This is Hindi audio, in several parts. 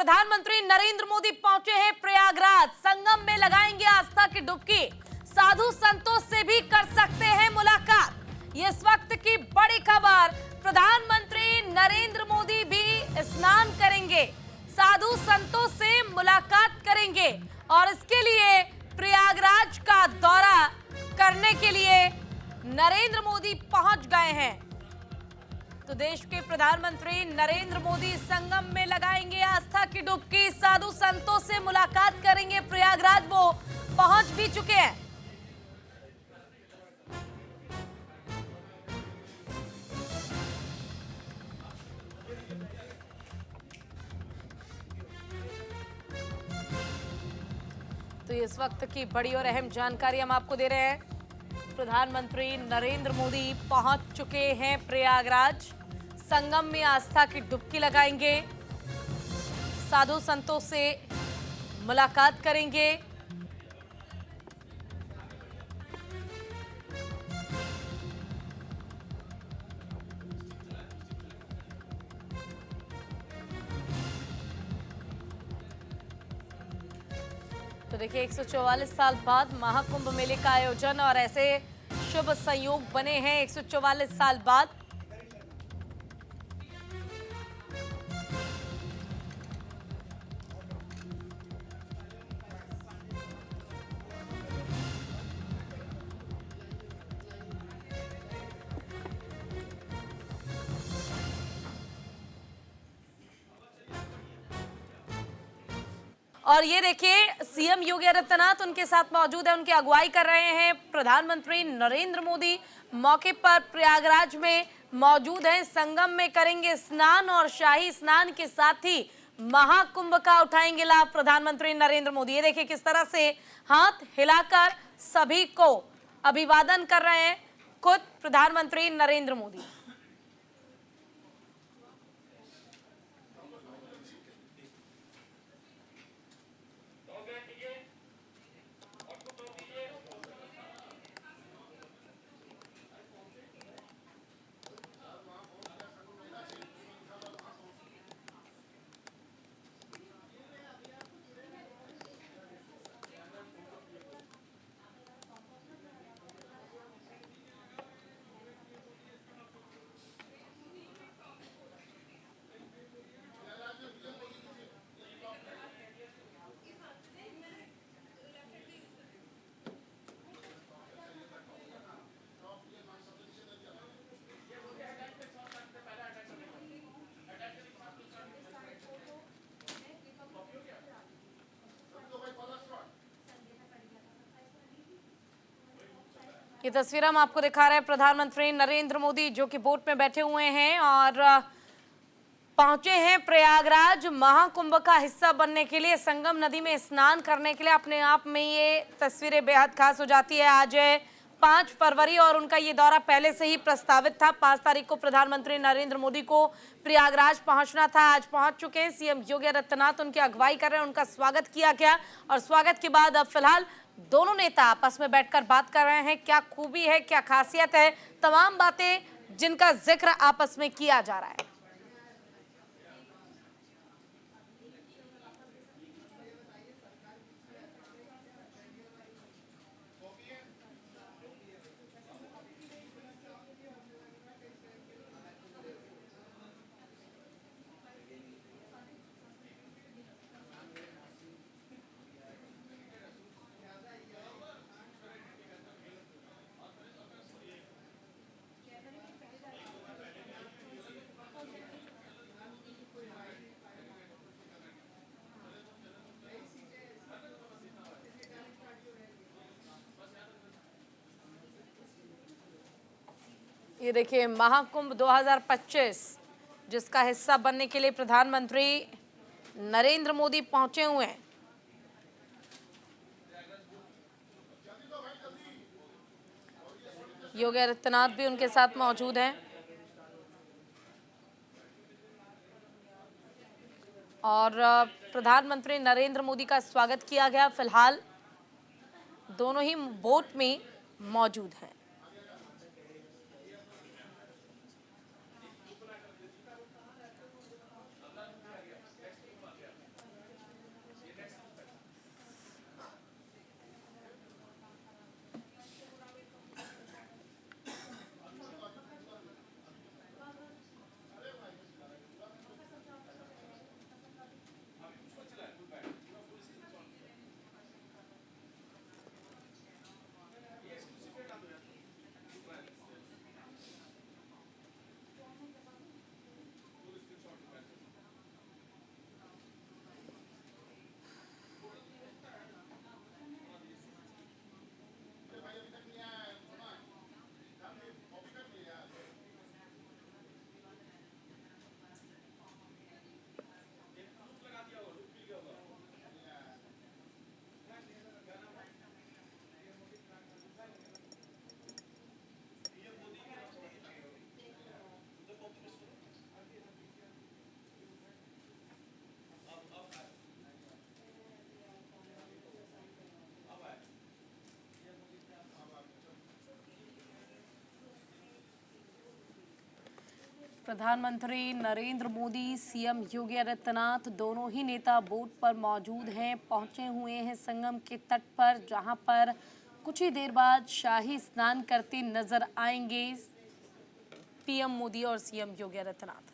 प्रधानमंत्री नरेंद्र मोदी पहुंचे हैं प्रयागराज। संगम में लगाएंगे आस्था की डुबकी। साधु संतों से भी कर सकते हैं मुलाकात। ये इस वक्त की बड़ी खबर। प्रधानमंत्री नरेंद्र मोदी भी स्नान करेंगे, साधु संतों से मुलाकात करेंगे और इसके लिए प्रयागराज का दौरा करने के लिए नरेंद्र मोदी पहुंच गए हैं। तो देश के प्रधानमंत्री नरेंद्र मोदी संगम में लगाएंगे आस्था की डुबकी, साधु संतों से मुलाकात करेंगे। प्रयागराज वो पहुंच भी चुके हैं। तो इस वक्त की बड़ी और अहम जानकारी हम आपको दे रहे हैं। प्रधानमंत्री नरेंद्र मोदी पहुंच चुके हैं प्रयागराज। संगम में आस्था की डुबकी लगाएंगे, साधु संतों से मुलाकात करेंगे। तो देखिए 144 साल बाद महाकुंभ मेले का आयोजन और ऐसे शुभ संयोग बने हैं 144 साल बाद। और ये देखिए सीएम योगी आदित्यनाथ उनके साथ मौजूद है, उनकी अगुवाई कर रहे हैं। प्रधानमंत्री नरेंद्र मोदी मौके पर प्रयागराज में मौजूद हैं। संगम में करेंगे स्नान और शाही स्नान के साथ ही महाकुंभ का उठाएंगे लाभ प्रधानमंत्री नरेंद्र मोदी। ये देखिए किस तरह से हाथ हिलाकर सभी को अभिवादन कर रहे हैं खुद प्रधानमंत्री नरेंद्र मोदी। ये तस्वीर हम आपको दिखा रहे हैं। प्रधानमंत्री नरेंद्र मोदी जो कि बोट में बैठे हुए हैं और पहुंचे हैं प्रयागराज महाकुंभ का हिस्सा बनने के लिए, संगम नदी में स्नान करने के लिए। अपने आप में ये तस्वीरें बेहद खास हो जाती है। आज है 5 फरवरी और उनका ये दौरा पहले से ही प्रस्तावित था। 5 तारीख को प्रधानमंत्री नरेंद्र मोदी को प्रयागराज पहुंचना था। आज पहुंच चुके हैं। सीएम योगी आदित्यनाथ उनकी अगुवाई कर रहे हैं, उनका स्वागत किया गया और स्वागत के बाद अब फिलहाल दोनों नेता आपस में बैठकर बात कर रहे हैं। क्या खूबी है, क्या खासियत है, तमाम बातें जिनका जिक्र आपस में किया जा रहा है। ये देखिए महाकुंभ 2025 जिसका हिस्सा बनने के लिए प्रधानमंत्री नरेंद्र मोदी पहुंचे हुए हैं। योगी आदित्यनाथ भी उनके साथ मौजूद हैं और प्रधानमंत्री नरेंद्र मोदी का स्वागत किया गया। फिलहाल दोनों ही बोट में मौजूद हैं। प्रधानमंत्री नरेंद्र मोदी, सीएम योगी आदित्यनाथ दोनों ही नेता बोट पर मौजूद हैं, पहुंचे हुए हैं संगम के तट पर, जहां पर कुछ ही देर बाद शाही स्नान करते नजर आएंगे पीएम मोदी और सीएम योगी आदित्यनाथ।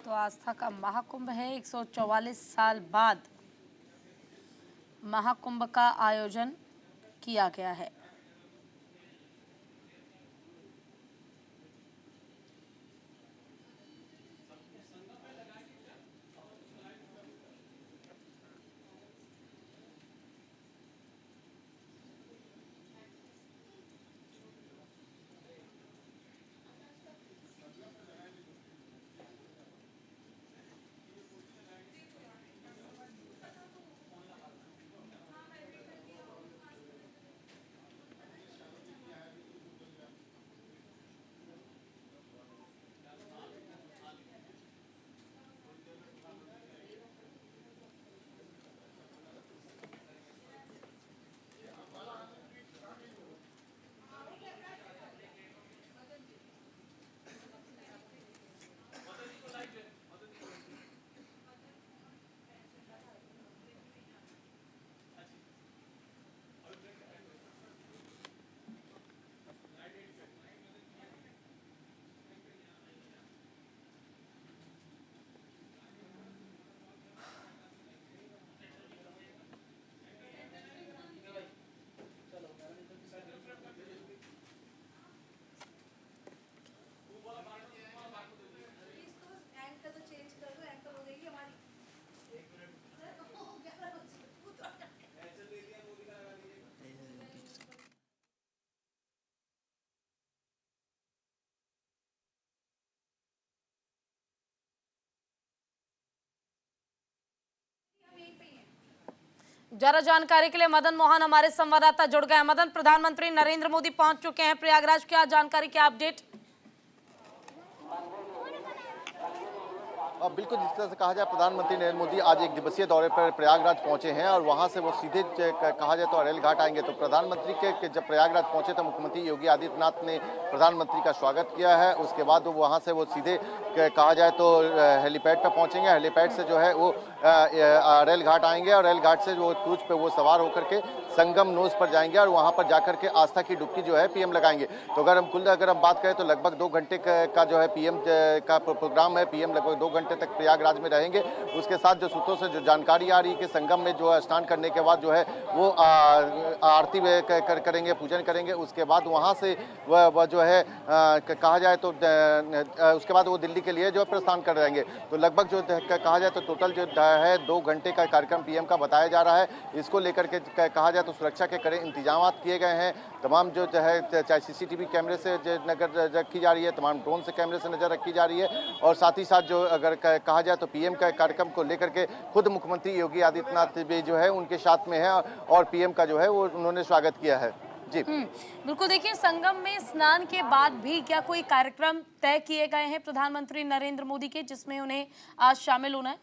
तो आस्था का महाकुंभ है। 144 साल बाद महाकुंभ का आयोजन किया गया है। ज्यादा जानकारी के लिए मदन मोहन हमारे संवाददाता जुड़ गए हैं। मदन, प्रधानमंत्री नरेंद्र मोदी पहुंच चुके हैं प्रयागराज, क्या जानकारी, क्या अपडेट? बिल्कुल, जिस तरह से कहा जाए प्रधानमंत्री नरेंद्र मोदी आज एक दिवसीय दौरे पर प्रयागराज पहुंचे हैं और वहां से वो सीधे कहा जाए तो अरेल घाट आएंगे। तो प्रधानमंत्री के जब प्रयागराज पहुंचे तो मुख्यमंत्री योगी आदित्यनाथ ने प्रधानमंत्री का स्वागत किया है। उसके बाद वहां से वो सीधे कहा जाए तो हेलीपैड पर पहुंचेंगे। हेलीपैड से जो है वो अरेल घाट आएंगे और अरेल घाट से वो क्रूज पे वो सवार होकर के संगम नोज पर जाएंगे और वहां पर जाकर के आस्था की डुबकी जो है पीएम लगाएंगे। तो अगर हम बात करें तो लगभग 2 घंटे का जो है पीएम का प्रोग्राम है। पीएम लगभग 2 घंटे तक प्रयागराज में रहेंगे। उसके साथ जो सूत्रों से जो जानकारी आ रही है कि संगम में जो स्नान करने के बाद जो है वो आरती करेंगे, पूजन करेंगे। उसके बाद वहां से वह जो है कहा जाए तो उसके बाद वो दिल्ली के लिए जो है प्रस्थान कर रहेंगे। तो लगभग जो कहा जाए तो टोटल जो है 2 घंटे का कार्यक्रम पीएम का बताया जा रहा है। इसको लेकर के कहा जाए तो सुरक्षा के कड़े इंतजाम किए गए हैं। तमाम जो है चाहे सीसीटीवी कैमरे से नजर रखी जा रही है, तमाम ड्रोन से कैमरे से नजर रखी जा रही है और साथ ही साथ जो अगर कहा जाए तो पीएम का कार्यक्रम को लेकर के खुद मुख्यमंत्री योगी आदित्यनाथ भी जो है उनके साथ में है और पीएम का जो है वो उन्होंने स्वागत किया है। जी बिल्कुल, देखिए संगम में स्नान के बाद भी क्या कोई कार्यक्रम तय किए गए हैं प्रधानमंत्री नरेंद्र मोदी के जिसमें उन्हें आज शामिल होना है?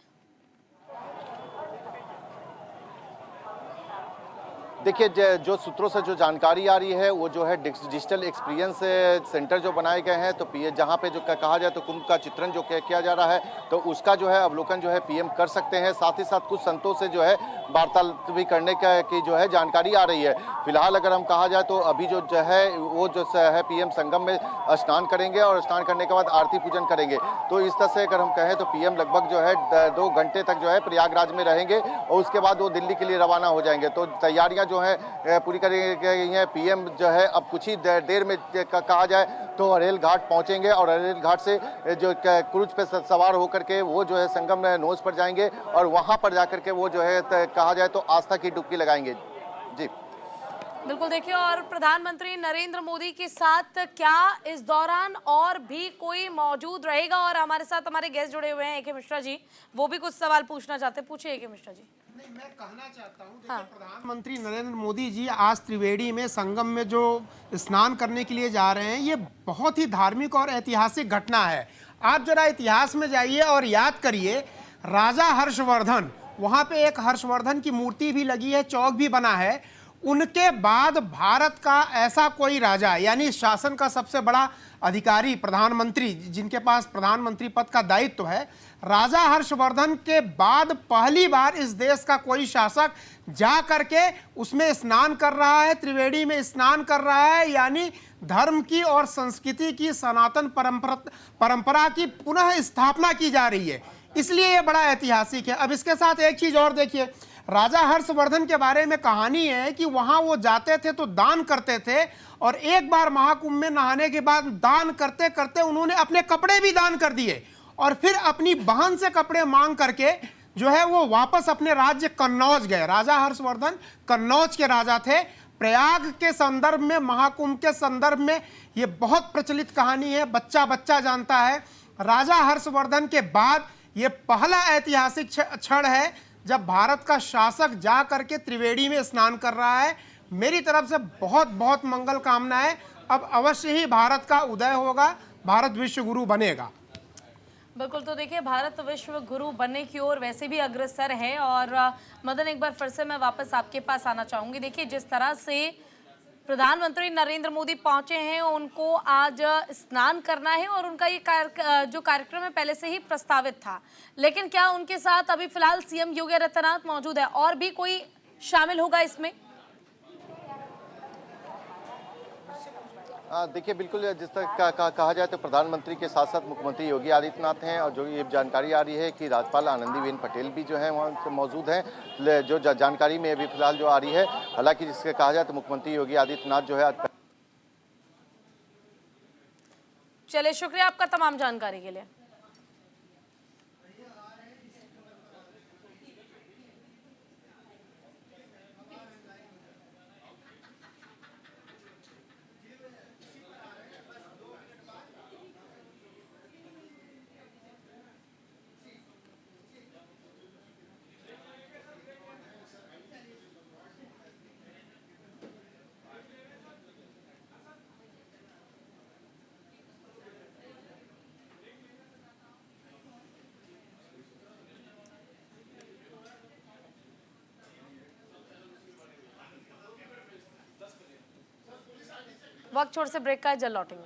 देखिए, जो सूत्रों से जो जानकारी आ रही है वो जो है डिजिटल एक्सपीरियंस सेंटर जो बनाए गए हैं। तो जहाँ पे जो कहा जाए तो कुंभ का चित्रण जो किया जा रहा है तो उसका जो है अवलोकन जो है पीएम कर सकते हैं। साथ ही साथ कुछ संतों से जो है वार्तालाप भी करने की जो है जानकारी आ रही है। फिलहाल अगर हम कहा जाए तो अभी जो है वो जो है पीएम संगम में स्नान करेंगे और स्नान करने के बाद आरती पूजन करेंगे। तो इस तरह से अगर हम कहें तो पीएम लगभग जो है 2 घंटे तक जो है प्रयागराज में रहेंगे और उसके बाद वो दिल्ली के लिए रवाना हो जाएंगे। तो तैयारियां जो है पूरी करी गई हैं। पीएम जो है अब कुछ ही देर में कहा जाए तो अरेल घाट पहुंचेंगे और अरेल घाट से जो क्रूज पे सवार होकर के वो जो है संगम नोज पर जाएंगे और वहां पर जाकर के वो जो है कहा जाए तो आस्था की डुबकी लगाएंगे। जी बिल्कुल देखिए, और प्रधानमंत्री नरेंद्र मोदी के साथ क्या इस दौरान और भी कोई मौजूद रहेगा? और हमारे साथ हमारे गेस्ट जुड़े हुए हैं ए के मिश्रा जी, वो भी कुछ सवाल पूछना चाहते हैं। पूछिए ए के मिश्रा जी। नहीं, मैं कहना चाहता हूँ, हाँ। देखिए प्रधानमंत्री नरेंद्र मोदी जी आज त्रिवेणी में संगम में जो स्नान करने के लिए जा रहे हैं, ये बहुत ही धार्मिक और ऐतिहासिक घटना है। आप जरा इतिहास में जाइए और याद करिए, राजा हर्षवर्धन, वहाँ पे एक हर्षवर्धन की मूर्ति भी लगी है, चौक भी बना है। उनके बाद भारत का ऐसा कोई राजा, यानी शासन का सबसे बड़ा अधिकारी प्रधानमंत्री, जिनके पास प्रधानमंत्री पद का दायित्व है, राजा हर्षवर्धन के बाद पहली बार इस देश का कोई शासक जा करके उसमें स्नान कर रहा है, त्रिवेणी में स्नान कर रहा है। यानी धर्म की और संस्कृति की सनातन परंपरा की पुनः स्थापना की जा रही है, इसलिए यह बड़ा ऐतिहासिक है। अब इसके साथ एक चीज और देखिए, राजा हर्षवर्धन के बारे में कहानी है कि वहां वो जाते थे तो दान करते थे, और एक बार महाकुंभ में नहाने के बाद दान करते करते उन्होंने अपने कपड़े भी दान कर दिए, और फिर अपनी बहन से कपड़े मांग करके जो है वो वापस अपने राज्य कन्नौज गए। राजा हर्षवर्धन कन्नौज के राजा थे। प्रयाग के संदर्भ में, महाकुंभ के संदर्भ में ये बहुत प्रचलित कहानी है, बच्चा बच्चा जानता है। राजा हर्षवर्धन के बाद ये पहला ऐतिहासिक क्षण है जब भारत का शासक जा करके त्रिवेणी में स्नान कर रहा है। मेरी तरफ से बहुत बहुत मंगल कामनाएं। अब अवश्य ही भारत का उदय होगा, भारत विश्व गुरु बनेगा। बिल्कुल, तो देखिए भारत विश्व गुरु बनने की ओर वैसे भी अग्रसर है। और मदन, एक बार फिर से मैं वापस आपके पास आना चाहूंगी। देखिए, जिस तरह से प्रधानमंत्री नरेंद्र मोदी पहुंचे हैं, उनको आज स्नान करना है और उनका ये जो कार्यक्रम है पहले से ही प्रस्तावित था, लेकिन क्या उनके साथ अभी फिलहाल सीएम योगी आदित्यनाथ मौजूद है और भी कोई शामिल होगा इसमें? देखिए, बिल्कुल जिस तरह कहा जाए तो प्रधानमंत्री के साथ साथ मुख्यमंत्री योगी आदित्यनाथ हैं, और जो ये जानकारी आ रही है कि राज्यपाल आनंदीबेन पटेल भी जो है वहाँ मौजूद हैं। जो जानकारी में अभी फिलहाल जो आ रही है, हालांकि जिसके कहा जाए तो मुख्यमंत्री योगी आदित्यनाथ जो है। चलिए, शुक्रिया आपका तमाम जानकारी के लिए। वक्त छोड़ से ब्रेक का है, जल्द लौटेंगे।